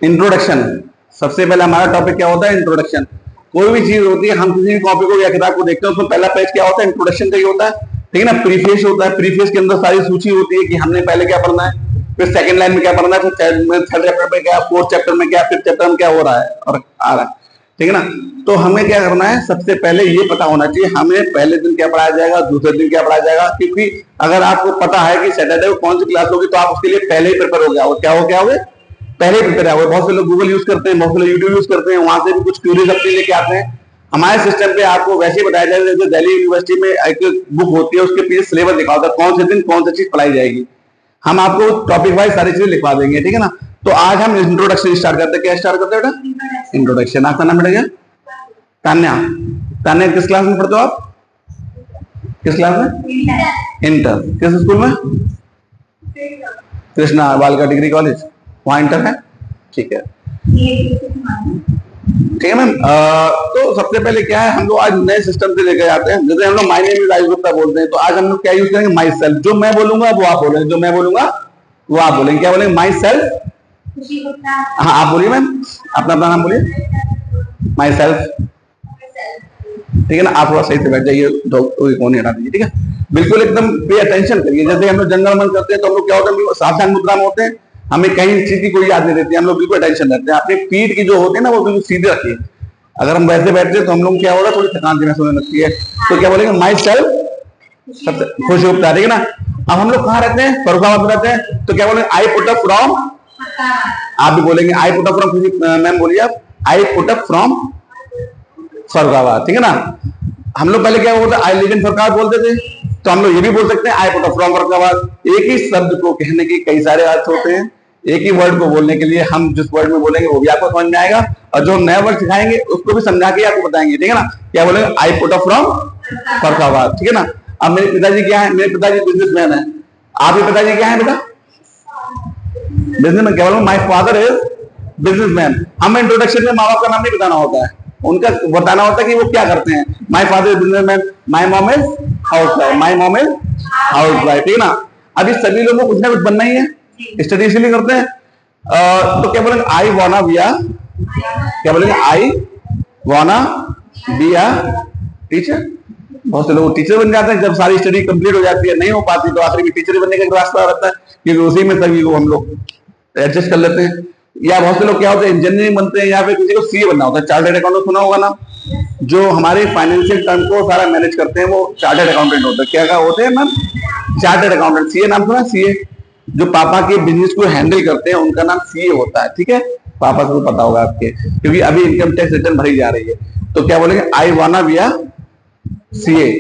Introduction. सबसे पहले हमारा टॉपिक क्या होता है? इंट्रोडक्शन। कोई भी चीज होती है, हम किसी भी कॉपी को या किताब को देखते हैं, उसमें पहला पेज क्या होता है? इंट्रोडक्शन का ही होता है, ठीक है ना। प्रीफेस होता है, प्रीफेस के अंदर सारी सूची होती है कि हमने पहले क्या पढ़ना है, फिर सेकंड लाइन में क्या पढ़ना है, फिर थर्ड चैप्टर में क्या, फोर्थ चैप्टर में क्या, फिफ्थ चैप्टर में क्या हो रहा है और आ रहा है, ठीक है ना। तो हमें क्या करना है, सबसे पहले ये पता होना चाहिए हमें पहले दिन क्या पढ़ाया जाएगा, दूसरे दिन क्या पढ़ाया जाएगा। क्योंकि अगर आपको पता है कि सैटरडे को कौन सी क्लास होगी, तो आप उसके लिए पहले ही प्रिपेयर हो गया हो। क्या हो गए? पहले ही प्रिपेयर हो। बहुत से लोग गूगल यूज करते हैं, बहुत से लोग यूट्यूब यूज करते हैं, वहां से भी कुछ क्यूरीज अपने लेके आते हैं। हमारे सिस्टम पे आपको वैसे ही बताया जाएगा, जैसे दिल्ली यूनिवर्सिटी में एक बुक होती है, उसके पीछे सिलेबस लिखा होता है, कौन से दिन कौन सी चीज पढ़ाई जाएगी। हम आपको टॉपिक वाइज सारी चीजें लिखवा देंगे, ठीक है ना। तो आज हम इंट्रोडक्शन स्टार्ट करते हैं। क्या स्टार्ट करते हैं बेटा? इंट्रोडक्शन। आपका नाम बेटा? तान्या। तान्या किस क्लास में पढ़ते हो आप? किस क्लास में? इंटर। किस स्कूल में? कृष्णा बालिका डिग्री कॉलेज, वहां इंटर है, ठीक है, ठीक है मैम। तो सबसे पहले क्या है, हम लोग आज नए सिस्टम से लेकर जाते हैं। जैसे हम लोग my name is Ayush Gupta बोलते हैं, तो आज हम लोग क्या यूज करेंगे? My self. जो मैं बोलूंगा वो आप बोलेंगे, जो मैं बोलूंगा वो आप बोलेंगे। क्या बोलेंगे? My self. हाँ आप बोलिए मैम, अपना नाम बोलिए। माई सेल्फ, ठीक है ना। आप थोड़ा सही से बैठ जाइए, कौन हटा दीजिए, ठीक है। बिल्कुल एकदम पे अटेंशन करिए। जैसे हम लोग जनरल मन करते हैं, तो हम लोग क्या होता है, सावधान मुद्रा में होते हैं, हमें कहीं चीज की कोई याद नहीं रहती है, हम लोग बिल्कुल अटेंशन रहते हैं। अपनी पीठ की जो होती है ना, वो बिल्कुल सीधे रखिए। अगर हम वैसे बैठते हैं तो हम लोग क्या होगा, थोड़ी थकान सी महसूस होने लगती है। तो क्या बोलेंगे? माई सेल्फ, सबसे खुश होता है, ठीक है ना। अब हम लोग कहाँ रहते हैं? फरुखाबाद रहते हैं, तो क्या बोलेंगे? I put up from. आप भी बोलेंगे I put up from. Ma'am बोलिए आप, I put up from Farrukhabad, ठीक है ना। हम लोग पहले क्या होता है, आई लिव इन फरुखाबाद बोलते थे, तो हम लोग ये भी बोल सकते हैं I put up from Farrukhabad. एक ही शब्द को कहने के कई सारे अर्थ होते हैं। एक ही वर्ड को बोलने के लिए हम जिस वर्ड में बोलेंगे वो भी आपको समझ में आएगा, और जो नया वर्ड सिखाएंगे उसको भी समझा के आपको बताएंगे, ठीक है ना। क्या बोलेंगे? I put up from Farrukhabad, ठीक है ना। अब मेरे पिताजी क्या है? मेरे पिताजी बिजनेसमैन है। आपके पिताजी क्या है बेटा? बिजनेसमैन। क्या बोलेंगे? My father is businessman. हमें इंट्रोडक्शन में माँ बाप का नाम नहीं बताना होता है, उनका बताना होता है कि वो क्या करते हैं। My father is businessman, my mom is house wife, my mom is house wife, ठीक है ना। अभी सभी लोगों को कुछ ना कुछ बनना ही है, स्टडी इसीलिए करते हैं। तो क्या बोलेंगे? आई वाना बी अ, क्या बोलेंगे? आई वाना बी अ टीचर। बहुत से लोग टीचर बन जाते हैं, जब सारी स्टडी कंप्लीट हो जाती है, नहीं हो पाती, तो आखिर में टीचर बनने का रास्ता रहता है, क्योंकि उसी में सभी को हम लोग एडजस्ट कर लेते हैं। या बहुत से लोग क्या होते हैं, इंजीनियरिंग बनते हैं, या फिर किसी को सीए बनना होता है। चार्टर्ड अकाउंटेंट सुना होगा ना, जो हमारे फाइनेंशियल टर्म को सारा मैनेज करते हैं, वो चार्टर्ड अकाउंटेंट होते हैं। क्या होते हैं मैम? Chartered accountant. सीए नाम सुना? सीए जो पापा के बिजनेस को हैंडल करते हैं, उनका नाम सीए होता है, ठीक है। पापा को पता होगा आपके, क्योंकि अभी इनकम टैक्स रिटर्न भरी जा रही है। तो क्या बोलेंगे? आई वाना बी अ सीए,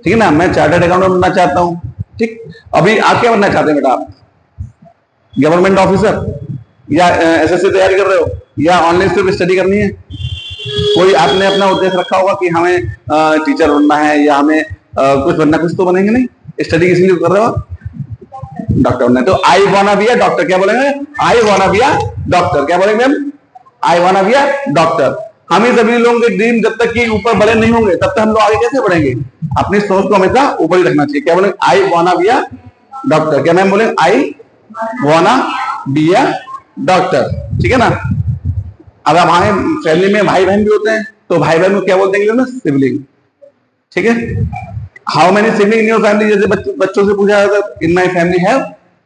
ठीक है ना। मैं चार्टर्ड अकाउंटेंट बनना चाहता हूँ, ठीक। अभी आप क्या बनना चाहते हैं बेटा? आप गवर्नमेंट ऑफिसर, या एसएससी तैयारी कर रहे हो, या ऑनलाइन सिर्फ स्टडी करनी है? कोई आपने अपना उद्देश्य रखा होगा कि हमें टीचर बनना है, या हमें कुछ बनना, कुछ तो बनेंगे नहीं। स्टडी इसलिए कर रहे हो, डॉक्टर बनना है। तो आई वाना बी अ डॉक्टर। क्या बोलेंगे? आई वाना बी अ डॉक्टर। क्या बोलेंगे ma'am? I wanna be a doctor. हम ही सभी लोगों के ड्रीम जब तक कि ऊपर बड़े नहीं होंगे, तब तक हम लोग आगे कैसे बढ़ेंगे? अपनी सोच को हमेशा ऊपर ही रखना चाहिए। क्या बोलेंगे? आई वाना बी अ डॉक्टर। क्या मैम बोलेंगे? आई वाना बी अ डॉक्टर, ठीक है ना। अब हमारे फैमिली में भाई बहन भी होते हैं, तो भाई बहन को क्या बोलते हैं ना? सिबलिंग, ठीक है। How many sibling in your family? जैसे बच्चों से पूछा जाता है, इन माई फैमिली हैव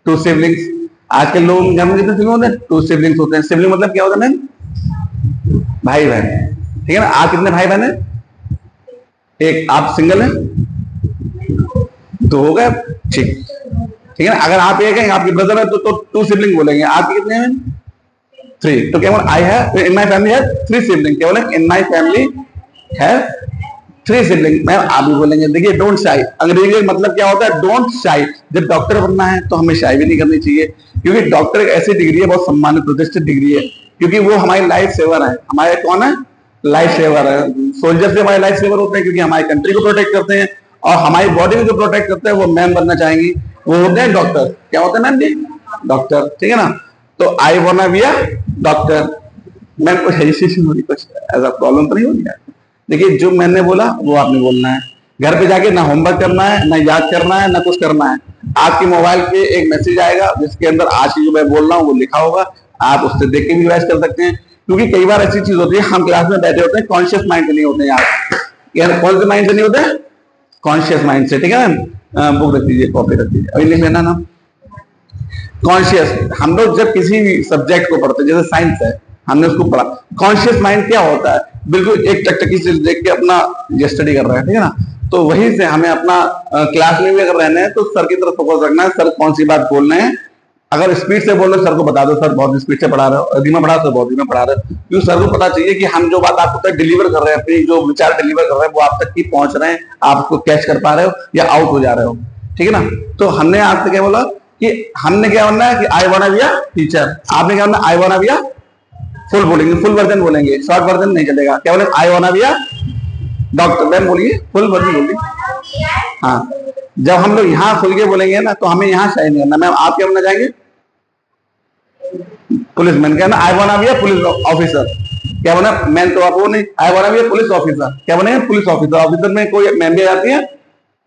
2 सिबलिंग्स। आजकल लोग घर में कितने सिबलिंग होते हैं? 2 सिबलिंग्स होते हैं। सिबलिंग मतलब क्या होता है मैम? भाई बहन, ठीक है ना। आप कितने भाई बहन है? एक। आप सिंगल है? 2 हो गए, ठीक, ठीक है ना। अगर आप एक हैं, आपके ब्रदर है, तो 2 सिबलिंग बोलेंगे। आपके कितने हैं? 3। तो क्या बोले? I have, in my family have 3 sibling. क्या बोले? इन माई फैमिली हैव 3 सिबलिंग। मैं आप भी बोलेंगे। देखिए, डोंट शाई, अंग्रेजी में मतलब क्या होता है? Don't shy. जब डॉक्टर बनना है तो हमें शाई भी नहीं करनी चाहिए, क्योंकि डॉक्टर एक ऐसी डिग्री है, बहुत सम्मानित प्रतिष्ठित डिग्री है, क्योंकि वो हमारी लाइफ सेवर है। हमारे कौन है? लाइफ सेवर है। सोल्जर से हमारे लाइफ सेवर होते हैं, क्योंकि हमारी कंट्री को प्रोटेक्ट करते हैं, और हमारी बॉडी को जो प्रोटेक्ट करते हैं, वो मैम बनना चाहेंगी, वो होते हैं डॉक्टर। क्या होते हैं मैम जी? डॉक्टर, ठीक है ना। तो I wanna be a doctor. Ma'am कुछ हेजिटेशन हो रही, कुछ ऐसा प्रॉब्लम तो नहीं हो रही? देखिए, जो मैंने बोला वो आपने बोलना है। घर पे जाके ना होमवर्क करना है, ना याद करना है, ना कुछ करना है। आपके मोबाइल पे एक मैसेज आएगा जिसके अंदर आज की जो मैं बोल रहा हूँ वो लिखा होगा, आप उससे देख के भी रिवाइज कर सकते हैं। क्योंकि कई बार ऐसी चीज होती है, हम क्लास में बैठे होते हैं, कॉन्शियस माइंड से नहीं होते हैं यार, कौन से माइंड से नहीं होते, कॉन्शियस माइंड से, ठीक है मैम। बुक रख दीजिए, कॉपी रख दीजिए, अभी लिख लेना ना। कॉन्शियस, हम लोग जब किसी भी सब्जेक्ट को पढ़ते हैं, जैसे साइंस है, हमने उसको पढ़ा, कॉन्शियस माइंड क्या होता है, बिल्कुल एक टकटकी से देख के अपना स्टडी कर रहा है, ठीक है ना। तो वही से हमें अपना क्लास में भी अगर रहना है तो सर की तरफ फोकस रखना है, सर कौन सी बात बोल रहे हैं। अगर स्पीड से बोल रहे सर को बता दो, सर बहुत स्पीड से पढ़ा रहे हो, धीमा पढ़ा तो बहुत धीमा पढ़ा रहे हो, क्योंकि सर को पता चाहिए कि हम जो बात आपको तक डिलीवर कर रहे हैं, अपनी जो विचार डिलीवर कर रहे हैं वो आप तक की पहुंच रहे हैं, आप उसको कैच कर पा रहे हो या आउट हो जा रहे हो, ठीक है ना। तो हमने आपसे क्या बोला कि हमने क्या बनना है कि I want to be a teacher, आपने क्या बनना, I want to be a, full बोलेंगे, फुल वर्जन बोलेंगे, शॉर्ट वर्जन नहीं चलेगा, क्या बोले, I want to be a doctor. Ma'am बोलिए, फुल वर्जन बोलिए। हाँ, जब हम लोग यहाँ खुल के बोलेंगे ना तो हमें यहाँ शायद नहीं करना। मैम आप क्या बनना चाहेंगे, पुलिसमैन, क्या ना, I want to be a police officer, क्या बना, मैन तो आप वो नहीं, I want to be a police officer, क्या बने, पुलिस ऑफिसर। ऑफिसर में कोई मैम भी आ जाती है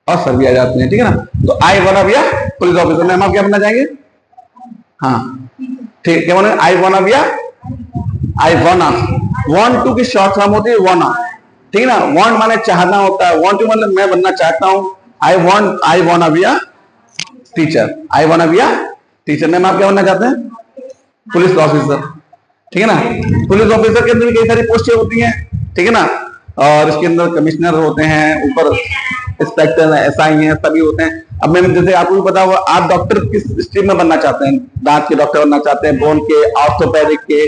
और सर भी आ जाते हैं, ठीक है ना। तो I want to be a police officer. Ma'am आप क्या बनना चाहेंगे, हाँ ठीक, क्या बने, I want to be a, I want, want to की शॉर्ट फॉर्म होती है वांट, ठीक है ना। वांट माने चाहना होता है, वांट टू मतलब मैं बनना चाहता हूं। I want to be a teacher, I want to be a teacher. Ma'am आप क्या बनना चाहते हैं, पुलिस ऑफिसर, ठीक है ना। पुलिस ऑफिसर के अंदर भी कई सारी पोस्टें होती हैं, ठीक है ना, और इसके अंदर कमिश्नर होते हैं, ऊपर इंस्पेक्टर है, एसआई हैं, सभी होते हैं। अब मैम जैसे आपको भी पता होगा, आप डॉक्टर किस स्ट्रीम में बनना चाहते हैं, दांत के डॉक्टर बनना चाहते हैं, बोन के, ऑर्थोपेडिक के,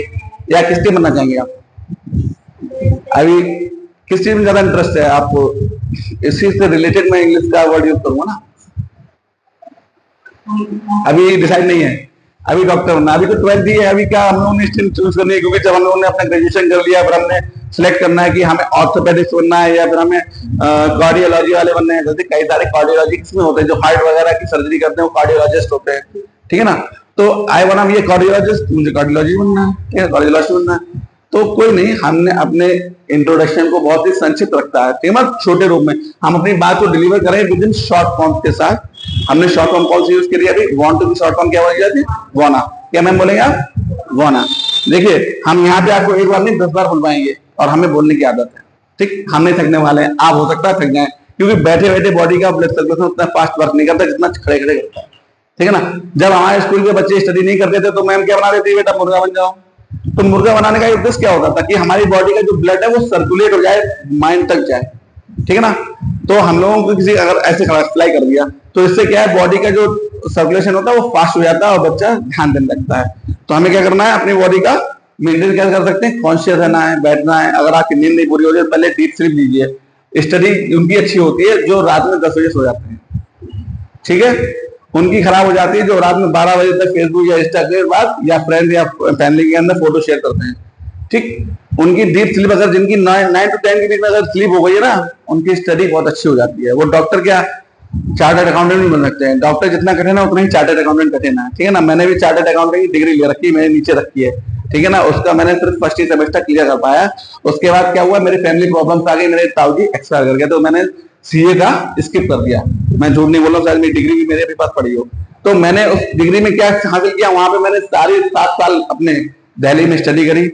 या किस स्ट्रीम बनना चाहेंगे आप, अभी किस चीज में ज्यादा इंटरेस्ट है आपको, इसी से रिलेटेड मैं इंग्लिश का वर्ड यूज करूंगा ना, अभी डिसाइड नहीं है, अभी डॉक्टर बनना, अभी तो 12th दी है, अभी क्या हम लोगों ने स्ट्रीम चूज करनी है, क्योंकि जब हम लोगों ने अपना ग्रेजुएशन कर लिया, फिर हमने सिलेक्ट करना है कि हमें ऑर्थोपेडिक्स बनना है या फिर हमें कार्डियोलॉजी वाले बनने हैं। जैसे कई सारे कार्डियोलॉजिक्स में होते हैं, जो हार्ट वगैरह की सर्जरी करते हैं वो कार्डियोलॉजिस्ट होते हैं, ठीक है ना। तो I want to be a cardiologist, मुझे कार्डियोलॉजी बनना है, ठीक है, कार्डियोलॉजिस्ट बनना है। तो कोई नहीं, हमने अपने इंट्रोडक्शन को बहुत ही संक्षिप्त रखता है, ठीक है, छोटे रूप में हम अपनी बात को डिलीवर करें विद इन शॉर्ट फॉर्म के साथ। हमने शॉर्ट फॉर्म कौन सी यूज करी अभी, वांट टू की शॉर्ट फॉर्म क्या बोली जाती है, वाना, क्या मैम बोलेंगे आप, वाना। देखिए हम यहाँ पे आपको एक बार नहीं 10 बार बुलवाएंगे, और हमें बोलने की आदत है, ठीक, हम नहीं थकने वाले हैं, आप हो सकता है थक जाए, क्योंकि बैठे बैठे बॉडी का ब्लड सर्कुलेशन उतना फास्ट वर्क नहीं करता जितना खड़े खड़े करता है, ठीक है ना। जब हमारे स्कूल के बच्चे स्टडी नहीं करते थे तो मैम क्या बना देती है, बेटा मुर्गा बन जाओ। तो मुर्गा बनाने का उद्देश्य क्या होता था कि हमारी बॉडी का जो ब्लड है वो सर्कुलेट हो जाए, माइंड तक जाए, ठीक है ना। तो हम लोगों को किसी अगर ऐसे अप्लाई कर दिया तो इससे क्या है, बॉडी का जो सर्कुलेशन होता है वो फास्ट हो जाता है और बच्चा ध्यान देने लगता है। तो हमें क्या करना है, अपनी बॉडी का मेंटेन क्या कर सकते हैं, कॉन्शियस रहना है, बैठना है। अगर आपकी नींद नहीं पूरी हो जाए पहले डीप स्लीप लीजिए। स्टडी उनकी अच्छी होती है जो रात में 10 बजे सो जाते हैं, ठीक है, उनकी खराब हो जाती है जो रात में 12 बजे तक फेसबुक या इंस्टा के बाद या फ्रेंड या फैमिली के अंदर फोटो शेयर करते हैं, ठीक। उनकी डीप स्लीप अगर जिनकी 9 to 10 के बीच में अगर स्लीप हो गई है ना, उनकी स्टडी बहुत अच्छी हो जाती है। वो डॉक्टर क्या चार्टर्ड अकाउंटेंट भी बन सकते हैं। डॉक्टर जितना कठिन है उतना ही चार्टर्ड अकाउंटेंट कठिन है, ठीक है ना। मैंने भी चार्टर्ड अकाउंटेंट की डिग्री ले रखी है, मैंने नीचे रखी है, ठीक है ना। उसका मैंने सिर्फ फर्स्ट ही सेमेस्टर क्लियर कर पाया। उसके बाद क्या हुआ, मेरी फैमिली प्रॉब्लम्स आ गई, मेरे ताऊ जी एक्सपायर कर गए, तो मैंने सीए का स्किप कर दिया। मैं झूठ नहीं बोल रहा हूँ, शायद मेरी डिग्री भी मेरे भी पास पड़ी हो। तो मैंने उस डिग्री में क्या हासिल किया, वहां पे मैंने सारी 7 साल अपने दिल्ली में स्टडी करी,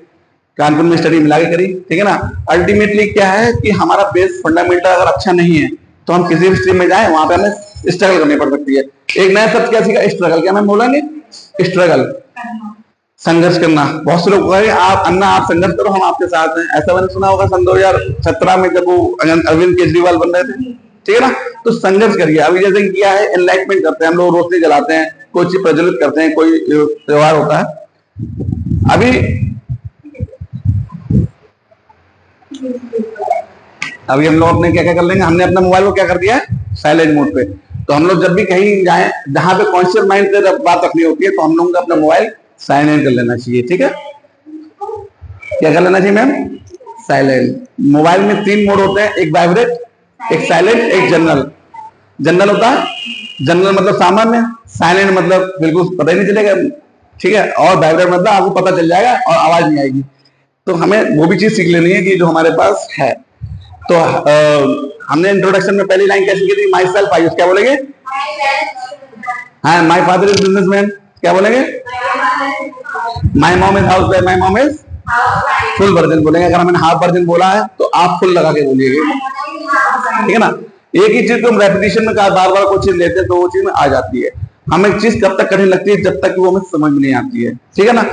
कानपुर में स्टडी मिला के करी, ठीक है ना। अल्टीमेटली क्या है कि हमारा बेस फंडामेंटल अगर अच्छा नहीं है तो हम किसी भी स्ट्रीम में जाए वहां पे हमें स्ट्रगल करनी पड़ सकती है। एक नया शब्द क्या सीखा, स्ट्रगल, क्या मैं बोलेंगे, स्ट्रगल, संघर्ष करना। बहुत से लोग कहेंगे आप अन्ना आप संघर्ष करो, हम आपके साथ हैं। ऐसा मैंने सुना होगा सन 2017 में जब वो अरविंद केजरीवाल बन रहे थे, ठीक है ना। तो संघर्ष करिए। अभी जैसे किया है, एनलाइटमेंट करते हैं हम लोग, रोशनी जलाते हैं, कोई चीज प्रज्वलित करते हैं, कोई त्योहार होता है। अभी हम लोग अपने क्या क्या कर लेंगे, हमने अपना मोबाइल को क्या कर दिया है, साइलेंट मोड पे। तो हम लोग जब भी कहीं जाएं जहां पे कॉन्शियस माइंड से बात रखनी होती है तो हम लोगों को अपना मोबाइल साइलेंट कर लेना चाहिए, ठीक है। क्या कर लेना चाहिए मैम, साइलेंट। मोबाइल में 3 मोड होते हैं, एक वाइब्रेट, एक साइलेंट, एक जनरल। जनरल होता है, जनरल मतलब सामान्य, साइलेंट मतलब बिल्कुल पता ही नहीं चलेगा, ठीक है, और वाइब्रेट मतलब आपको पता चल जाएगा और आवाज नहीं आएगी। तो हमें वो भी चीज सीख लेनी है कि जो हमारे पास है। तो हमने इंट्रोडक्शन में पहली लाइन कैसी की थी, माई सेल्फ आयुष, क्या बोलेंगे, हाँ, माय फादर इज बिजनेसमैन, क्या बोलेंगे? My mom is house wife, my mom is full version बोलेंगे। अगर मैंने हाफ वर्जन बोला है तो आप फुल लगा के बोलिएगा, ठीक है ना। एक ही चीज को हम रेपिटेशन में बार बार कोई चीज लेते हैं तो वो चीज में आ जाती है। हमें एक चीज कब तक कठिन लगती है? जब तक वो हमें समझ में नहीं आती है, ठीक है ना।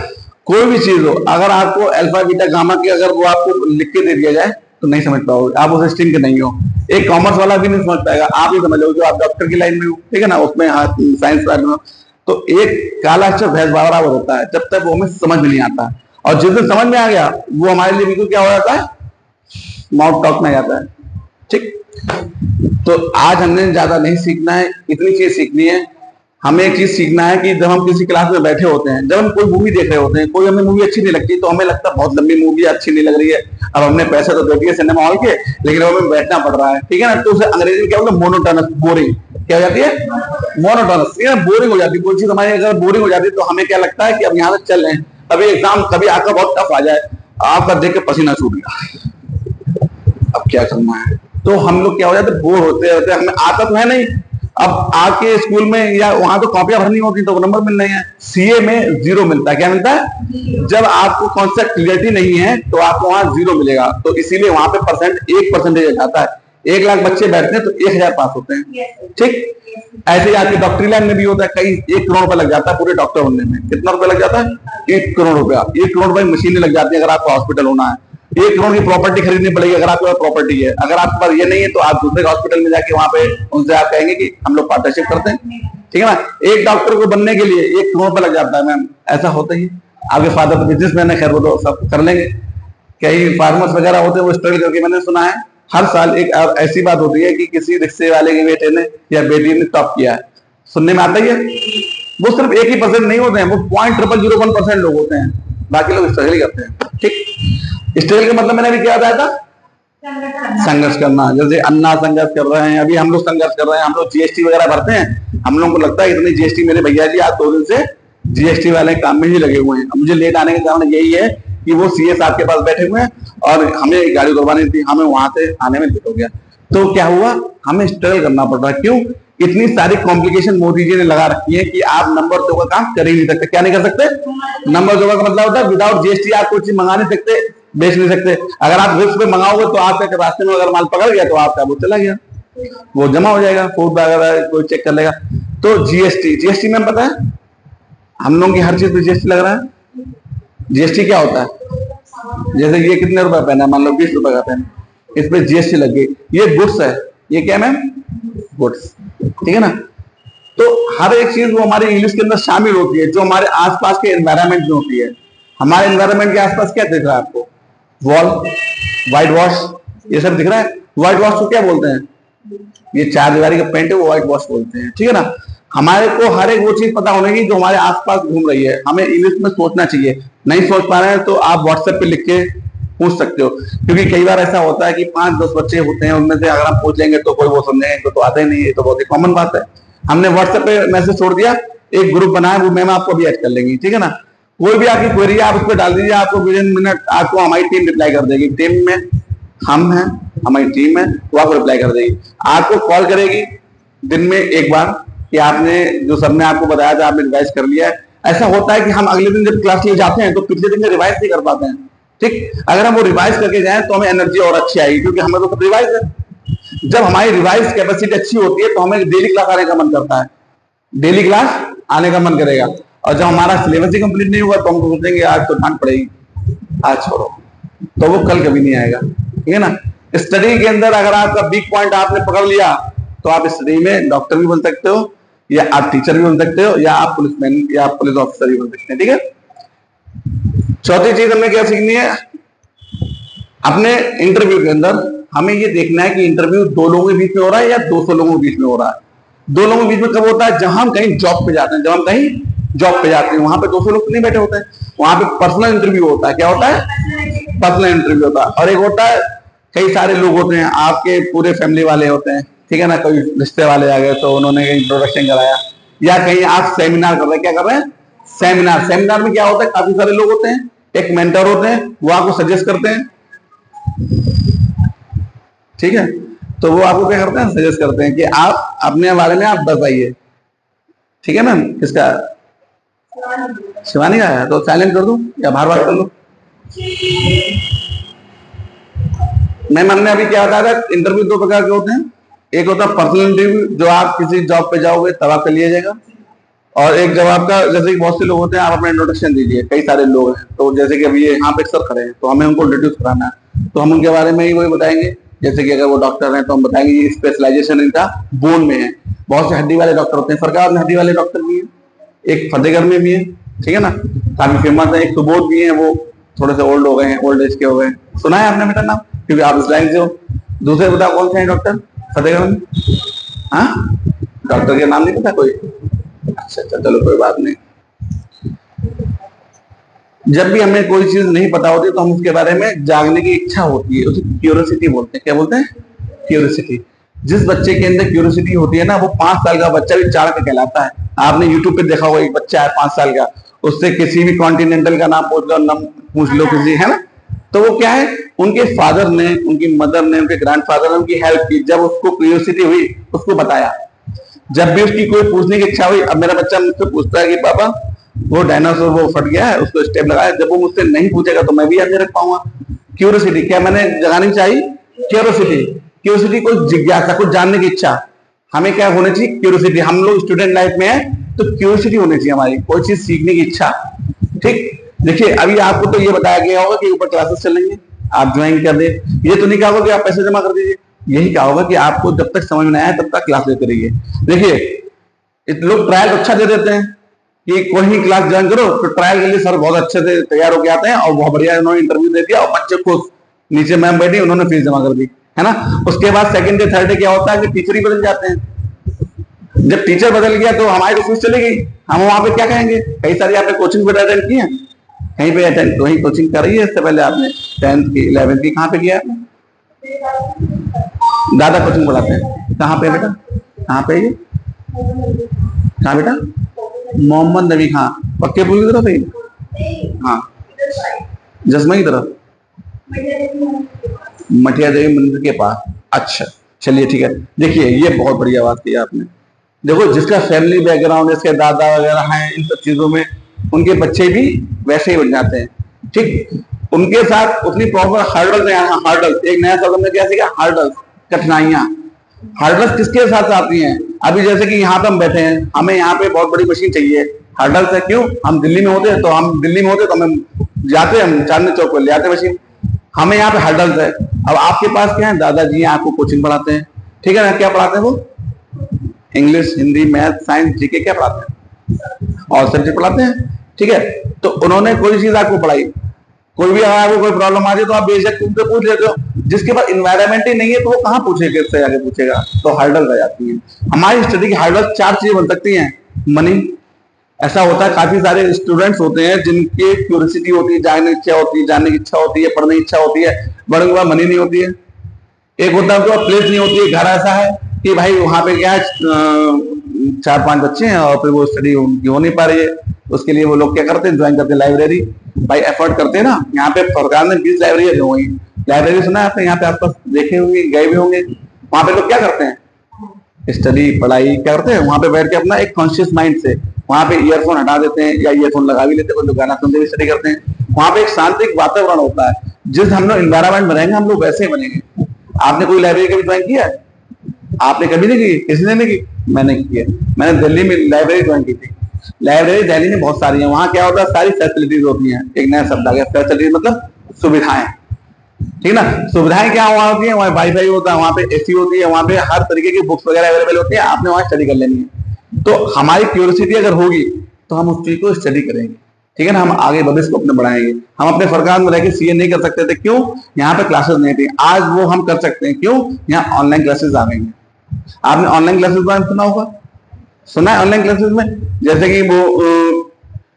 कोई भी चीज हो, अगर आपको अल्फा बीटा गामा की अगर वो आपको लिख के दे दिया जाए तो नहीं समझ पाओगे, आप उस स्ट्रिंग के नहीं हो। एक कॉमर्स वाला भी नहीं समझ पाएगा, आप ही समझ लो जो आप डॉक्टर की लाइन में हो, ठीक है ना, उसमें साइंस लाइन में हो। तो एक काला अक्षर भैंस बराबर होता है, जब तक वो हमें समझ में नहीं आता। और जिस दिन समझ में आ गया वो हमारे लिए बिल्कुल क्या हो जाता है? माउथ टॉक में जाता है, ठीक। तो आज हमने ज्यादा नहीं सीखना है, इतनी चीज सीखनी है। हमें एक चीज सीखना है कि जब हम किसी क्लास में बैठे होते हैं, जब हम कोई मूवी देख रहे होते हैं, कोई हमें मूवी अच्छी नहीं लगती तो हमें लगता है बहुत लंबी मूवी अच्छी नहीं लग रही है, अब हमने पैसे तो दे दिए सिनेमा हॉल के, लेकिन हमें बैठना पड़ रहा है, ठीक है ना। तो उसे अंग्रेजी में क्या बोलते हैं? Monotonous, boring. क्या हो जाती है? मोनोटोनस, बोरिंग हो जाती है। कोई चीज हमारी अगर बोरिंग हो जाती है तो हमें क्या लगता है कि अब यहाँ से चल रहे हैं, कभी एग्जाम कभी आपका बहुत टफ आ जाए, आपका देख के पसीना छूट गया, अब क्या करना है, तो हम लोग क्या हो जाते हैं? बोर होते रहते हैं, हमें आता तो है नहीं। अब आके स्कूल में या वहां तो कॉपियां भरनी होती तो नंबर मिल रहे हैं, सीए में 0 मिलता है। क्या मिलता है? जब आपको कॉन्सेप्ट क्लियरिटी नहीं है तो आपको वहां 0 मिलेगा, तो इसीलिए वहां पे परसेंट 1% जाता है। 1 लाख बच्चे बैठते हैं तो 1000 पास होते हैं, ठीक। ऐसे ही आपकी डॉक्टरी लाइन में भी होता है, कई 1 करोड़ रुपए लग जाता है पूरे डॉक्टर बनने में। कितना रुपए लग जाता है? 1 करोड़ रुपया। 1 करोड़ रुपए मशीनें लग जाती है अगर आपको हॉस्पिटल होना है। 1 करोड़ की प्रॉपर्टी खरीदनी पड़ेगी अगर आपके पास प्रॉपर्टी है। अगर आपके पास ये नहीं है तो आप दूसरे हॉस्पिटल में जाके वहां पे उनसे आप कहेंगे कि हम लोग पार्टनरशिप करते हैं, ठीक है ना। एक डॉक्टर को बनने के लिए 1 करोड़ रुपए लग जाता है मैम, ऐसा होता ही। आपके फादर तो बिजनेसमैन है, खैर वो तो सब कर लेंगे। कई फार्मर्स वगैरह होते हैं वो स्ट्रगल करके, मैंने सुना है हर साल एक ऐसी बात होती है कि किसी रिक्शे वाले के बेटे ने या बेटी ने टॉप किया है, सुनने में आता ही है। वो सिर्फ 1% नहीं होते हैं, वो 0.0001% लोग होते हैं, बाकी लोग स्ट्रगल ही करते हैं, ठीक। स्ट्रगल का मतलब मैंने अभी क्या बताया था? संघर्ष करना। जैसे अन्ना संघर्ष कर रहे हैं, अभी हम लोग संघर्ष कर रहे हैं, हम लोग जीएसटी वगैरह भरते हैं, हम लोगों को लगता है इतनी जीएसटी, मेरे भैया जी आज 2 दिन से जीएसटी वाले काम में ही लगे हुए हैं। मुझे लेट आने का कारण यही है कि वो सीए साहब के पास बैठे हुए हैं और हमें गाड़ी दौड़वानी थी, हमें वहां से आने में लेट हो गया। तो क्या हुआ? हमें स्ट्रगल करना पड़ रहा है। क्यों? इतनी सारी कॉम्प्लिकेशन मोदी जी ने लगा रखी है कि आप नंबर 2 का काम कर ही नहीं सकते। क्या नहीं कर सकते? नंबर 2 का मतलब होता है विदाउट जीएसटी आप कोई चीज मंगा नहीं सकते, बेच नहीं सकते। अगर आप रिस्क पे मंगाओगे तो आपके रास्ते में अगर माल पकड़ गया तो आपका वो चला गया, वो जमा हो जाएगा, फूड वगैरह कोई चेक कर लेगा। तो जीएसटी में पता है हम लोगों की हर चीज पे जीएसटी लग रहा है। जीएसटी क्या होता है? जैसे ये कितने रुपए पेन है, मान लो 20 रुपए का पेन, इस पे जीएसटी लग गई। ये गुड्स है, ये क्या मैम? गुड्स, ठीक है ना। तो हर एक चीज वो हमारे इंग्लिश के अंदर शामिल होती है, जो हमारे आसपास के एनवायरनमेंट में होती है। हमारे एनवायरनमेंट के आसपास क्या दिख रहा है आपको? वॉल, व्हाइट वॉश, ये सब दिख रहा है। व्हाइट वॉश को क्या बोलते हैं? ये 4 दीवारी का पेंट है, वो व्हाइट वॉश बोलते हैं, ठीक है ना। हमारे को हर एक वो चीज पता होने की जो हमारे आसपास घूम रही है। हमें इंग्लिश में सोचना चाहिए, नहीं सोच पा रहे हैं तो आप व्हाट्सएप पे लिख के पूछ सकते हो, क्योंकि कई बार ऐसा होता है कि 5-10 बच्चे होते हैं, उनमें से अगर हम पूछ लेंगे तो कोई वो समझेंगे तो आता ही नहीं है, तो बहुत ही कॉमन बात है। हमने व्हाट्सएप पे मैसेज छोड़ दिया, एक ग्रुप बनाया, वो मैम आपको भी ऐड कर लेंगी, ठीक है ना। कोई भी आपकी क्वेरी आप उस पर डाल दीजिए, आपको विद इन मिनट आपको हमारी टीम रिप्लाई कर देगी। टीम में हम हैं, हमारी टीम है, वो आपको रिप्लाई कर देगी। आपको कॉल करेगी दिन में एक बार कि आपने जो सर ने आपको बताया था आपने रिवाइज कर लिया है। ऐसा होता है कि हम अगले दिन जब क्लास लिए जाते हैं तो पिछले दिन में रिवाइज नहीं कर पाते हैं, ठीक। अगर हम वो रिवाइज करके जाएं तो हमें एनर्जी और अच्छी आएगी, क्योंकि हमें तो सब रिवाइज है। जब हमारी रिवाइज कैपेसिटी अच्छी होती है तो हमें डेली क्लास आने का मन करता है, डेली क्लास आने का मन करेगा। और जब हमारा सिलेबस ही कंप्लीट नहीं हुआ तो हम सोचेंगे आज तो डांट पड़ेगी, आज छोड़ो, तो वो कल कभी नहीं आएगा, ठीक है ना। स्टडी के अंदर अगर आपका वीक पॉइंट आपने पकड़ लिया तो आप स्टडी में डॉक्टर भी बन सकते हो, या आप टीचर भी बन सकते हो, या आप पुलिसमैन या आप पुलिस ऑफिसर भी बन सकते हैं, ठीक है। चौथी चीज हमें क्या सीखनी है? अपने इंटरव्यू के अंदर हमें ये देखना है कि इंटरव्यू 2 लोगों के बीच में हो रहा है या 200 लोगों के बीच में हो रहा है। 2 लोगों के बीच में कब होता है? जब हम कहीं जॉब पे जाते हैं, जब हम कहीं जॉब पे जाते हैं वहां पे 200 लोग नहीं बैठे होते हैं, वहां पे पर्सनल इंटरव्यू होता है। क्या होता है? पर्सनल इंटरव्यू होता है। और एक होता है कई सारे लोग होते हैं, आपके पूरे फैमिली वाले होते हैं, ठीक है ना। कोई रिश्ते वाले आ गए तो उन्होंने इंट्रोडक्शन कराया, या कहीं आप सेमिनार कर रहे हैं। क्या कर रहे हैं? सेमिनार। सेमिनार में क्या होता है? काफी सारे लोग होते हैं, एक मेंटर होते हैं, वो आपको सजेस्ट करते हैं, ठीक है। तो वो आपको क्या करते हैं? सजेस्ट करते हैं कि आप अपने बारे में आप बताइए, ठीक है मैम, किसका? शिवानी का है, तो साइलेंट कर दूं या बाहर बात कर लूं? मैम हमने अभी क्या बताया था, इंटरव्यू दो प्रकार के होते हैं। एक होता है पर्सनल इंटरव्यू, जो आप किसी जॉब पे जाओगे तब आपका लिया जाएगा। और एक जब आपका, जैसे कि बहुत से लोग होते हैं, आप अपना इंट्रोडक्शन दीजिए, कई सारे लोग हैं, तो जैसे कि अभी यहाँ पे सर खड़े हैं, तो हमें उनको इंट्रोड्यूस कराना है, तो हम उनके बारे में ही वही बताएंगे। जैसे कि अगर वो डॉक्टर हैं तो हम बताएंगे ये स्पेशलाइजेशन इनका बोन में है। बहुत से हड्डी वाले डॉक्टर होते हैं, सरकार में हड्डी वाले डॉक्टर भी है, एक फतेहगढ़ में भी है, ठीक है ना, काफी फेमस है। एक सुबोध भी है, वो थोड़े से ओल्ड हो गए हैं, ओल्ड एज के हो गए। सुना है आपने बेटा नाम, क्योंकि आप इस लाइन से हो। दूसरे बताओ कौन से हैं डॉक्टर फतेहगढ़ में? हाँ, डॉक्टर के नाम नहीं पता कोई? अच्छा अच्छा, चलो कोई बात नहीं। जब भी हमें कोई चीज नहीं पता होती तो हम उसके बारे में जानने की इच्छा होती है, उसे क्यूरियोसिटी बोलते हैं। क्या बोलते हैं? क्यूरियोसिटी। जिस बच्चे के अंदर क्यूरियोसिटी होती है ना, वो 5 साल का बच्चा भी चाणक्य का कहलाता है। आपने यूट्यूब पे देखा होगा, एक बच्चा है 5 साल का, उससे किसी भी कॉन्टिनेंटल का नाम पूछ लो, नाम पूछ लो किसी, है ना, तो वो क्या है, उनके फादर ने, उनकी मदर ने, उनके ग्रैंडफादर ने उनकी हेल्प की। जब उसको क्यूरियोसिटी हुई, उसको बताया। जब भी उसकी कोई पूछने की इच्छा हुई, अब मेरा बच्चा मुझसे पूछता है कि पापा वो डायनासोर वो फट गया है, उसको स्टेप लगाया, जब वो मुझसे नहीं पूछेगा तो मैं भी याद नहीं रख पाऊंगा। क्यूरियोसिटी क्या मैंने जगानी चाहिए? क्यूरियोसिटी। क्यूरियोसिटी को जिज्ञासा, कुछ जानने की इच्छा। हमें क्या होना चाहिए? क्यूरियोसिटी। हम लोग स्टूडेंट लाइफ में है तो क्यूरियोसिटी होनी चाहिए हमारी, कोई चीज सीखने की इच्छा। ठीक, देखिए अभी आपको तो ये बताया गया होगा कि ऊपर क्लासेस चलेंगे, आप ज्वाइन कर दे। ये तो नहीं कहा होगा कि आप पैसे जमा कर दीजिए, यही कहा होगा कि आपको जब तक समझ में आया तब तक क्लास लेते रहिए। देखिए लोग ट्रायल अच्छा दे देते हैं कि कोई ही क्लास ज्वाइन करो, तो ट्रायल के लिए सर बहुत अच्छे से तैयार होकर आते हैं और बहुत बढ़िया उन्होंने इंटरव्यू दे दिया और बच्चे खुश, नीचे मैम बैठी, उन्होंने फीस जमा कर दी, है ना। उसके बाद सेकंड डे थर्ड डे क्या होता है कि टीचर ही बदल जाते हैं। जब टीचर बदल गया तो हमारी तो फीस चली गई, हम वहां पे क्या कहेंगे? कई सारी आपने कोचिंग पे अटेंड की है, कहीं पे अटेंड, वही कोचिंग कर रही है, इससे पहले आपने 10th की 11th की कहाँ पे किया आपने? दादा कोचिंग पढ़ाते हैं, कहाँ पे बेटा? कहाँ पे? ये कहाँ बेटा? मोहम्मद नबी खां, पक्के पुल की तरफ है? हाँ, जसमा की तरफ, मठिया देवी मंदिर के पास। अच्छा चलिए ठीक है। देखिए ये बहुत बढ़िया बात की आपने। देखो जिसका फैमिली बैकग्राउंड, जिसके दादा वगैरह हैं इन सब चीजों में, उनके बच्चे भी वैसे ही बन जाते हैं। ठीक, उनके साथ उतनी प्रॉब्लम, हर्डल, हर्डल एक नया शब्द में क्या सीखा? हर्डल, कठिनाइयां। हर्डल्स किसके साथ आती हैं? अभी जैसे कि यहाँ पे हम बैठे हैं, हमें यहाँ पे बहुत बड़ी मशीन चाहिए, हर्डल्स है। क्यों? हम दिल्ली में होते तो हम जाते, हम चांदनी चौक पर ले आते मशीन, हमें यहाँ पे हर्डल्स है। अब आपके पास क्या है? दादाजी आपको कोचिंग पढ़ाते हैं, ठीक है ना। क्या पढ़ाते हैं वो? English, Hindi, math, science, GK, क्या पढ़ाते हैं? और सब्जेक्ट पढ़ाते हैं, ठीक है। तो उन्होंने कोई चीज आपको पढ़ाई, कोई भी अगर आपको कोई प्रॉब्लम आ जाए तो आप बेशक उनसे पूछ लेते हो। जिसके पास इन्वायरमेंट ही नहीं है तो वो कहाँ पूछेगा, इससे आगे पूछेगा, तो हर्डल रह जाती है। हमारी स्टडी की हर्डल 4 चीजें बन सकती हैं। मनी, ऐसा होता है काफी सारे स्टूडेंट्स होते हैं जिनकी क्यूरियोसिटी होती है, जानने की इच्छा होती है, पढ़ने की इच्छा होती है, बड़े के बाद मनी नहीं होती है। एक होता है उनके प्लेस नहीं होती है, घर ऐसा है कि भाई वहां पे क्या है, 4-5 बच्चे हैं और फिर वो स्टडी उनकी हो नहीं पा रही है। उसके लिए वो लोग क्या करते हैं? ज्वाइन करते हैं लाइब्रेरी। भाई एफर्ट करते हैं ना, यहाँ पे सरकार ने 20 लाइब्रेरी दी हुई। लाइब्रेरी सुना है आपने? यहाँ पे आसपास देखे होंगे, गए भी होंगे। वहां पे लोग क्या करते हैं? स्टडी, पढ़ाई क्या करते हैं? वहां पे बैठ के अपना एक कॉन्शियस माइंड से, वहां पे ईयरफोन हटा देते हैं या ईयरफोन लगा भी लेते हैं, कुछ गाना सुनते हुए स्टडी करते हैं। वहां पे एक शांतिक वातावरण होता है। जिस हम लोग इन्वायरमेंट में रहेंगे, हम लोग वैसे ही बनेंगे। आपने कोई लाइब्रेरी कभी ज्वाइन किया है? आपने कभी नहीं की? किसी ने नहीं की? मैंने की है। मैंने दिल्ली में लाइब्रेरी ज्वाइन की थी। लाइब्रेरी दिल्ली में बहुत सारी है। वहां क्या होता है? सारी फैसिलिटीज होती हैं। एक नया शब्द आ गया, फैसिलिटीज मतलब सुविधाएं, ठीक ना। सुविधाएं क्या वहां होती है? वहां वाईफाई होता है, वहां पे एसी होती है, वहां पे हर तरीके की बुक्स वगैरह अवेलेबल होती है। आपने वहां स्टडी कर लेनी है। तो हमारी क्यूरियोसिटी अगर होगी तो हम उस चीज को स्टडी करेंगे, ठीक है ना। हम आगे भविष्य को अपने बढ़ाएंगे। हम अपने सरकार में रहकर सीए नहीं कर सकते थे, क्यों? यहाँ पे क्लासेस नहीं थी। आज वो हम कर सकते हैं, क्यों? यहाँ ऑनलाइन क्लासेस आ गई हैं। आपने ऑनलाइन क्लासेस में सुना होगा, सुना है ऑनलाइन क्लासेस में? जैसे कि वो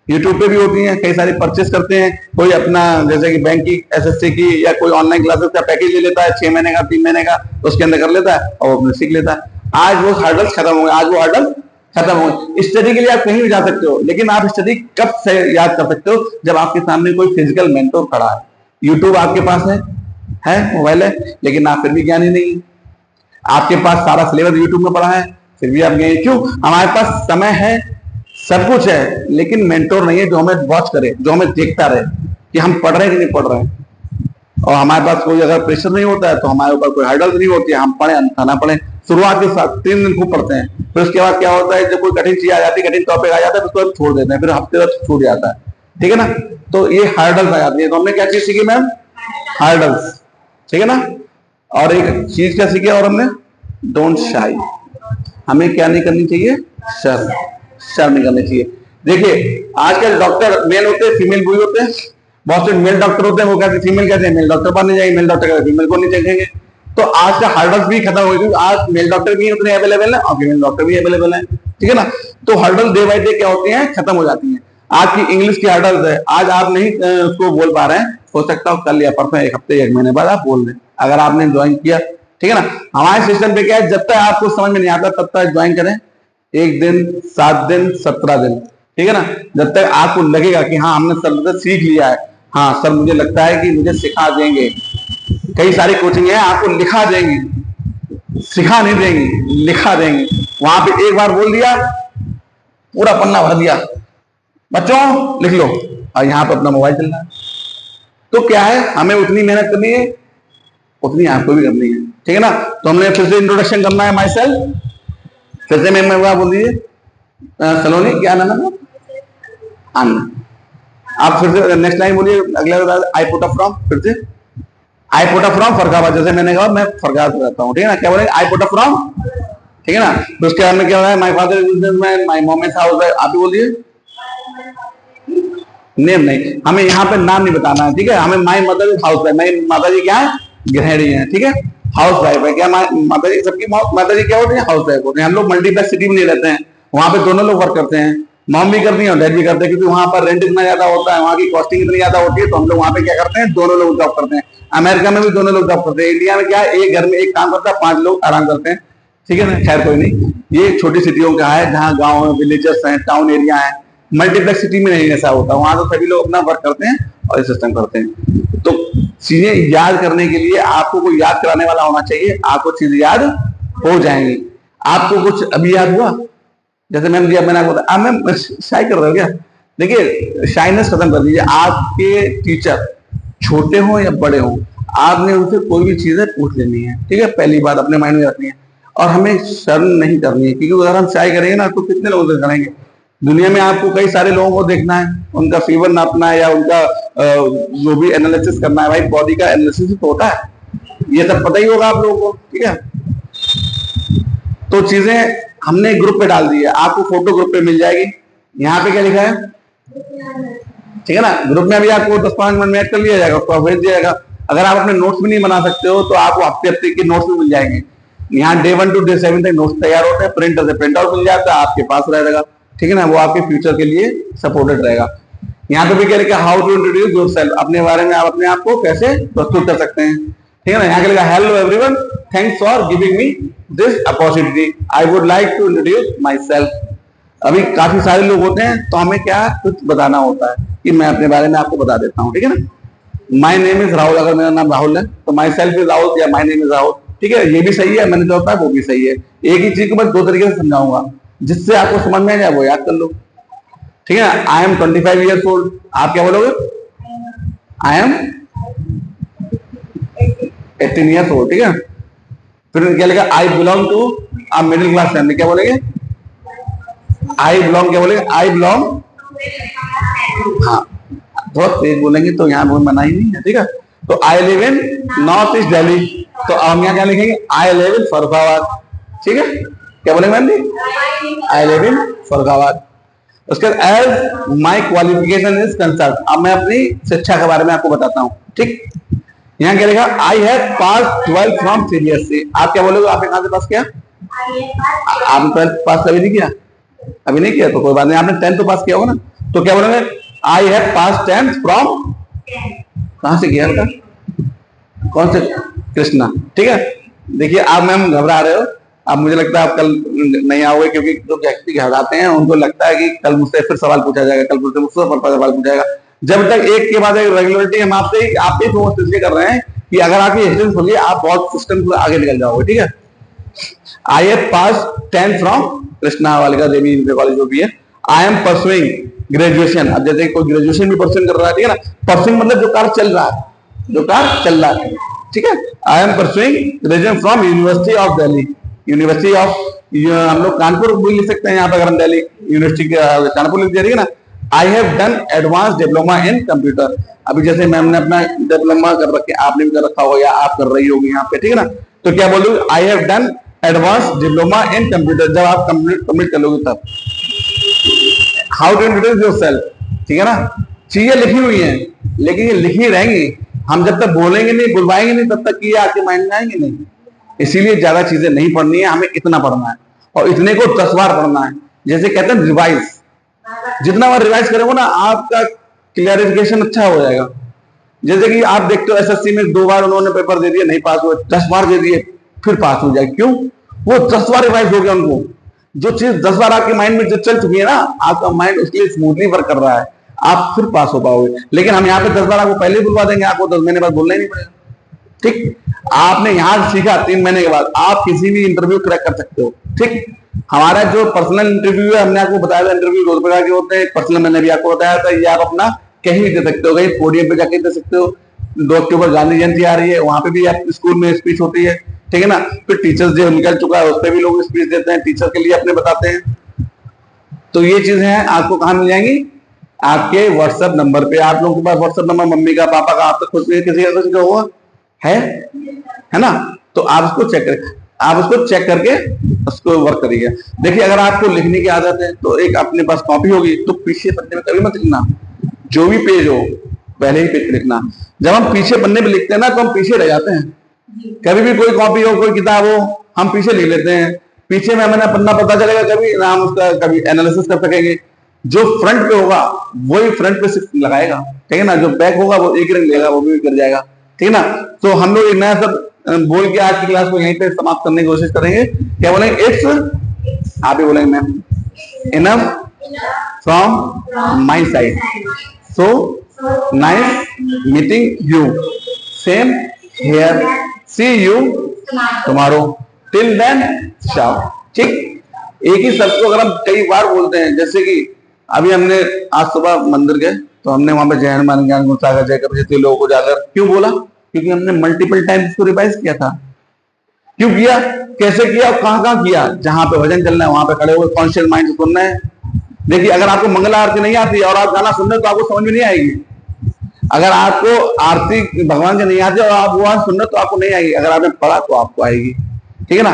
यूट्यूब पे भी होती हैं, कई सारे परचेस करते हैं। कोई अपना जैसे कि बैंक की, एसएससी की, या कोई ऑनलाइन क्लासेस का पैकेज ले लेता है 6 महीने का, 3 महीने का, उसके अंदर कर लेता है और अपने सीख लेता है। आज वो हर्डल्स खत्म हो गए, आज वो हर्डल्स खत्म हो गए। स्टडी के लिए आप कहीं भी जा सकते हो, लेकिन आप स्टडी कब से याद कर सकते हो? जब आपके सामने कोई फिजिकल मेंटर खड़ा है। यूट्यूब आपके पास है, मोबाइल है, लेकिन आप फिर भी ज्ञानी नहीं है। आपके पास सारा सिलेबस यूट्यूब में पड़ा है, फिर भी आप गए क्यों? हमारे पास समय है, सब कुछ है, लेकिन मेंटोर नहीं है जो हमें वॉच करे, जो हमें देखता रहे कि हम पढ़ रहे हैं कि नहीं पढ़ रहे हैं। और हमारे पास कोई अगर प्रेशर नहीं होता है तो हमारे ऊपर कोई हर्डल नहीं होती है, हम पढ़े अन्यथा ना पढ़े। शुरुआत के साथ 3 दिन खूब पढ़ते हैं, फिर उसके बाद क्या होता है, जब कोई कठिन चीज आ जाती है, कठिन टॉपिक आ जाता है, तो उसको हम छोड़ देते हैं, फिर हफ्ते तक छूट जाता है, ठीक है ना। तो ये हर्डल्स आ जाती है। तो हमने क्या चीज सीखी मैम? हर्डल्स, ठीक है ना। और एक चीज क्या सीखी और हमने? Don't shy. हमें क्या नहीं करनी चाहिए? शर्म नहीं करनी चाहिए। देखिए आजकल डॉक्टर मेल होते हैं, फीमेल भी होते हैं, बहुत से मेल डॉक्टर होते हैं, वो कहते हैं फीमेल कहते हैं मेल डॉक्टर पास नहीं जाएंगे, मेल डॉक्टर कहते हैं फीमेल को नहीं देखेंगे। तो आज का हर्डल्स भी खत्म हो गए, आज मेल डॉक्टर भी उतने अवेलेबल है और फीमेल डॉक्टर भी अवेलेबल है, ठीक है ना। तो हर्डल डे बाय डे क्या होती हैं? खत्म हो जाती हैं। आज की इंग्लिश की हर्डल्स है, आज आप नहीं उसको बोल पा रहे हैं, हो सकता हो कल या परसों, एक हफ्ते, एक महीने बाद आप बोल दें, अगर आपने ज्वाइन किया, ठीक है ना। हमारे सिस्टम पे क्या है, जब तक आपको समझ में नहीं आता तब तक ज्वाइन करें, 1 दिन, 7 दिन, 17 दिन, ठीक है ना। जब तक आपको लगेगा कि हाँ हमने सर सीख लिया है, हाँ सर मुझे लगता है कि मुझे सिखा देंगे, कई सारी कोचिंग है आपको लिखा देंगी, सिखा नहीं देंगी, लिखा देंगे। वहां पे एक बार बोल दिया, पूरा पन्ना भर दिया, बच्चों लिख लो, और यहाँ पे अपना मोबाइल चल रहा है। तो क्या है, हमें उतनी मेहनत करनी है, उतनी आपको भी करनी है, ठीक है ना। तो हमने फिर से इंट्रोडक्शन करना है माई सेल्फ, फिर से मैं बोल दीजिए, सलोनी क्या नाम है? अन्ना। आप फिर से नेक्स्ट लाइन बोलिए, अगले आई पुट अप फ्रॉम, फिर से आई पुट अप फ्रॉम फरगाबाद, जैसे मैंने कहा मैं फरगाबाद रहता हूँ, ठीक है ना। क्या बोलेंगे? आई पुट अप फ्रॉम, ठीक है ना। तो उसके बाद में क्या हो रहा है? My father is businessman, my mom is housewife. आप भी बोलिए, नेम नहीं, हमें यहाँ पे नाम नहीं बताना है, ठीक है। हमें माय मदर इज हाउसवाइफ, मेरी माता जी क्या है? गृहिणी है, ठीक है, हाउस वाइफ है। क्या माता जी, सबकी माता जी क्या होती है? हाउस वाइफ होते हैं। हम लोग मल्टीप्लेक्स सिटी में नहीं रहते हैं, वहां पे दोनों लोग वर्क करते हैं, मॉम भी करती है और डैड भी करते हैं, क्योंकि वहां पर रेंट इतना ज्यादा होता है, वहां की कॉस्टिंग इतनी ज्यादा होती है, तो हम लोग वहां पे क्या करते हैं? दोनों लोग जॉब करते हैं। अमेरिका में भी दोनों लोग जॉब करते हैं। इंडिया में क्या है, एक घर में एक काम करता है, 5 लोग आराम करते हैं, ठीक है ना। खैर कोई नहीं, ये छोटी सिटियों का है, जहाँ गाँव है, विलेजेस है, टाउन एरिया है। मल्टीप्लेक्स सिटी में नहीं ऐसा होता, वहां तो सभी लोग अपना वर्क करते हैं और सिस्टम करते हैं। तो चीजें याद करने के लिए आपको कोई याद कराने वाला होना चाहिए, आपको चीजें याद हो जाएंगी। आपको कुछ अभी याद हुआ, जैसे मैंने दिया, मैंने आपको बताया, मैं शाई कर रहे हो क्या? देखिए शाइनेस खत्म कर दीजिए। आपके टीचर छोटे हो या बड़े हो, आपने उनसे कोई भी चीजें पूछ लेनी है, ठीक है, पहली बात अपने माइंड में रखनी है। और हमें शर्म नहीं करनी है, क्योंकि अगर हम शाई करेंगे ना तो कितने लोगों से करेंगे। दुनिया में आपको कई सारे लोगों को देखना है, उनका फीवर नापना है या उनका जो भी एनालिसिस करना है, भाई बॉडी का एनालिसिस तो होता है, ये सब पता ही होगा आप लोगों को, ठीक है। तो चीजें हमने ग्रुप पे डाल दी है, आपको फोटो ग्रुप पे मिल जाएगी। यहाँ पे क्या लिखा है, ठीक है ना। ग्रुप में भी आपको 10-5 मिनट में ऐड कर लिया जाएगा, उसको भेज दिया जाएगा। अगर आप अपने नोट्स भी नहीं बना सकते हो तो आपको हफ्ते हफ्ते के नोट्स भी मिल जाएंगे। यहाँ Day 1 to Day 7 तक नोट्स तैयार होते हैं, प्रिंटर से प्रिंट आउट मिल जाता है, आपके पास रहेगा, ठीक है ना। वो आपके फ्यूचर के लिए सपोर्टेड रहेगा। यहाँ पे भी क्या लिखा, हाउ टू इंट्रोड्यूस योरसेल्फ, अपने बारे में आप अपने आप को कैसे प्रस्तुत कर सकते हैं, ठीक है ना। यहाँ क्या लिखा, hello everyone, thanks for giving me this opportunity, I would like to introduce myself. अभी काफी सारे लोग होते हैं, तो हमें क्या कुछ बताना होता है कि मैं अपने बारे में आपको बता देता हूँ, ठीक है ना। माई नेम इज राहुल, अगर मेरा नाम राहुल है तो माई सेल्फ इज राहुल या माई नेम इज राहुल, ठीक है। ये भी सही है, मैंने जो होता है वो भी सही है। एक ही चीज को मैं 2 तरीके से समझाऊंगा, जिससे आपको समझ में आ जाए वो याद कर लो, ठीक है। आई एम 25 ईयर्स ओल्ड, आप क्या बोलोगे? आई एम 18 ईयर्स ओल्ड, ठीक है। फिर क्या लिखा, I belong to a middle class family, क्या बोलेंगे? आई बिलोंग, क्या बोलेंगे? आई बिलोंग, हाँ बहुत तेज बोलेंगे तो यहाँ बहुत मना ही नहीं है, ठीक है। तो आई लिव इन नॉर्थ ईस्ट दिल्ली, तो हम यहाँ क्या लिखेंगे? आई लिव इन फरुखाबाद, ठीक है। क्या बोलेंगे ma'am ji? I live in Farrukhabad. उसके बाद as my qualification is concern, अब मैं अपनी शिक्षा के बारे में आपको बताता हूँ, ठीक। यहाँ क्या लिखा, I have pass 12 from CBSE, आप क्या बोलोगे? आपने कहाँ से पास किया? आपने 12th पास कभी नहीं किया? अभी नहीं किया तो कोई बात नहीं, आपने 10th तो पास किया होगा ना। तो क्या बोलोगे? I have pass 10th from, कहां से किया था? कौन से? कृष्णा, ठीक है। देखिए आप मैम घबरा रहे हो, अब मुझे लगता है आप कल नहीं आओगे, क्योंकि जो व्यक्ति घबराते हैं उनको लगता है कि कल मुझसे फिर सवाल पूछा जाएगा, कल मुझसे सवाल पूछा जाएगा। जब तक एक के बाद एक रेगुलरिटी हम आपसे आप भी फोर्स इसलिए कर रहे हैं कि अगर आपकी एग्जिस्टेंस होगी आप बहुत सिस्टम से आगे निकल जाओगे, ठीक है। I have pass 10 from Krishna बालिका देवी कॉलेज जो भी है। I am pursuing graduation. अब जैसे कोई ग्रेजुएशन भी परसुइंग कर रहा है, ठीक है ना, परसुइंग मतलब जो कार्य चल रहा है, जो कार्य चल रहा है, ठीक है। I am pursuing graduation from university of Delhi. University of, हम लोग कानपुर भी लिख सकते हैं यहाँ पे, अगर हम दिल्ली यूनिवर्सिटी कानपुर लिख दिया, ठीक है ना। I have done advance diploma in computer. अभी जैसे मैम ने अपना डिप्लोमा कर रखे, आपने भी कर रखा होगा या आप कर रही होगी यहाँ पे, ठीक है ना। तो क्या बोलोगे, I have done advance diploma in computer, जब आप कंप्लीट कर लोगे तब। हाउ टू इंट्रोड्यूस योरसेल्फ, ठीक है ना। चीजें लिखी हुई हैं, लेकिन ये लिखी रहेंगी, हम जब तक बोलेंगे नहीं, बुलवाएंगे नहीं, तब तक ये आपके माइंड में आएंगे नहीं। इसीलिए ज्यादा चीजें नहीं पढ़नी है, हमें इतना पढ़ना है, और इतने को 10 बार पढ़ना है। जैसे कहते हैं रिवाइज, जितना बार रिवाइज करोगे ना, आपका क्लियरिफिकेशन अच्छा हो जाएगा। जैसे कि आप देखते हो एसएससी में 2 बार उन्होंने पेपर दे दिया, नहीं पास हुए, 10 बार दे दिए, फिर पास हो जाए। क्यों? वो 10 बार रिवाइज हो गया उनको। जो चीज 10 बार आपके माइंड में जो चल चुकी है ना, आपका माइंड उसके लिए स्मूथली वर्क कर रहा है, आप फिर पास हो पाओगे। लेकिन हम यहाँ पे 10 बार आपको पहले ही बुलवा देंगे, आपको 10 महीने बाद बोलना ही नहीं पड़ेगा। ठीक, आपने यहाँ सीखा 3 महीने के बाद आप किसी भी इंटरव्यू क्रैक कर सकते हो। ठीक, हमारा जो पर्सनल इंटरव्यू है, हमने आपको बताया था इंटरव्यू 2 प्रकार के होते हैं। पर्सनल मैंने भी आपको बताया था, ये आप अपना कहीं भी दे सकते हो, कहीं पोडियम पे जाके दे सकते हो। 2 अक्टूबर गांधी जयंती आ रही है, वहां पे भी आप स्कूल में स्पीच होती है, ठीक है ना। फिर टीचर्स डे निकल चुका है, उस पर भी लोग स्पीच देते हैं, टीचर के लिए अपने बताते हैं। तो ये चीजें हैं, आपको कहाँ मिल जाएंगी, आपके व्हाट्सएप नंबर पे। आप लोगों के पास व्हाट्सएप नंबर मम्मी का, पापा का, आप तक खुद किसी का हुआ है ना। तो आप उसको चेक करें, आप उसको चेक करके उसको वर्क करिए। देखिए, अगर आपको लिखने की आदत है तो एक अपने पास कॉपी होगी, तो पीछे पन्ने में कभी मत लिखना, जो भी पेज हो पहले ही पेज लिखना। जब हम पीछे पन्ने पे लिखते हैं ना, तो हम पीछे रह जाते हैं। कभी भी कोई कॉपी हो, कोई किताब हो, हम पीछे लिख लेते हैं, पीछे में हमें पन्ना पता चलेगा, कभी ना हम उसका कभी एनालिसिस कर सकेंगे। जो फ्रंट पे होगा वही फ्रंट पे सिर्फ लगाएगा, ठीक है ना। जो बैक होगा वो एक रंग लेगा, वो भी कर जाएगा, ठीक है ना। तो हम लोग एक नया सब बोल के आज की क्लास को यहीं पे समाप्त करने की कोशिश करेंगे। क्या बोलेंगे? इट्स, आप ही बोलेंगे ma'am, enough from my side, so nice meeting you, same here, see you tomorrow, till then ciao. ठीक, एक ही शब्द को अगर हम कई बार बोलते हैं, जैसे कि अभी हमने आज सुबह मंदिर गए तो हमने वहां पे जय हनुमान ज्ञान गुण सागर जय कबीर जैसे लोगों को जाकर क्यों बोला? क्योंकि हमने मल्टीपल टाइम्स इसको रिवाइज किया था। क्यों किया, कैसे किया और कहां किया? जहां पे भजन चलना है वहां पे खड़े हुए कॉन्शियस माइंड से सुनना है। देखिए, अगर आपको मंगला आरती नहीं आती और आप गाना सुन रहे हो तो आपको समझ में नहीं आएगी। अगर आपको आरती भगवान की नहीं आती और आप वो सुन रहे हो तो आपको नहीं आएगी। अगर आपने पढ़ा तो आपको आएगी, ठीक है ना।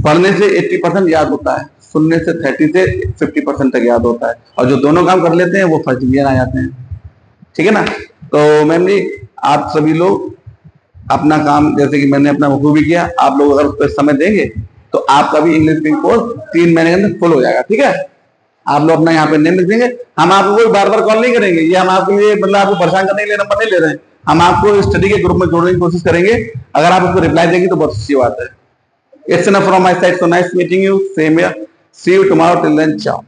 पढ़ने से 80% याद होता है, सुनने से 30 से 50% तक याद होता है, और जो दोनों काम कर लेते हैं वो फर्स्ट डिवीजन आ जाते हैं, ठीक है ना। तो मैम जी, आप सभी लोग अपना काम, जैसे कि मैंने अपना बखूबी किया, आप लोग अगर उस पर समय देंगे तो आपका भी इंग्लिश स्पीकिंग कोर्स 3 महीने के अंदर फुल हो जाएगा, ठीक है। आप लोग अपना यहाँ पे नेम लिख देंगे, हम आपको कोई बार बार कॉल नहीं करेंगे, ये हम आपके लिए मतलब आपको परेशान करने के लिए नंबर नहीं ले रहे हैं। हम आपको स्टडी के ग्रुप में जोड़ने की कोशिश करेंगे। अगर आप उसको रिप्लाई देंगे तो बहुत अच्छी बात है। It's enough from my side. So nice meeting you. Same here. See you tomorrow. Till then, ciao.